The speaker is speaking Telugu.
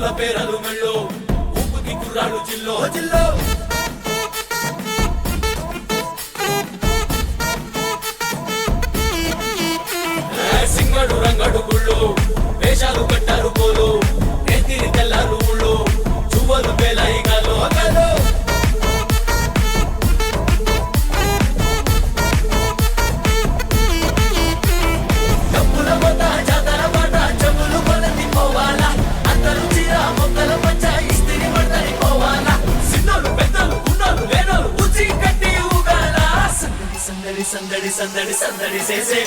ఊపుల పేరలు మెళ్ళో ఊపుకి కుర్రాడు జిల్లో జిల్లో సింగడు రంగడు గుళ్ళు వేషాలు కట్టారు పోలు నేతిరి తెల్లారు ఊళ్ళు చువ్వలు పేలాయి గాలో గాలో డబ్బుల మొత్త జాతర పాట చెవులు కొలది పోవాలా అందరూ చీర మొక్కల పంచ ఇస్తిరి పడతని పోవాలా సిన్నోలు పెద్దలు ఉన్నోలు లేనోలు ఉచి కట్టి ఊగాల సందడి సందడి సందడి సందడి సందడి చేసే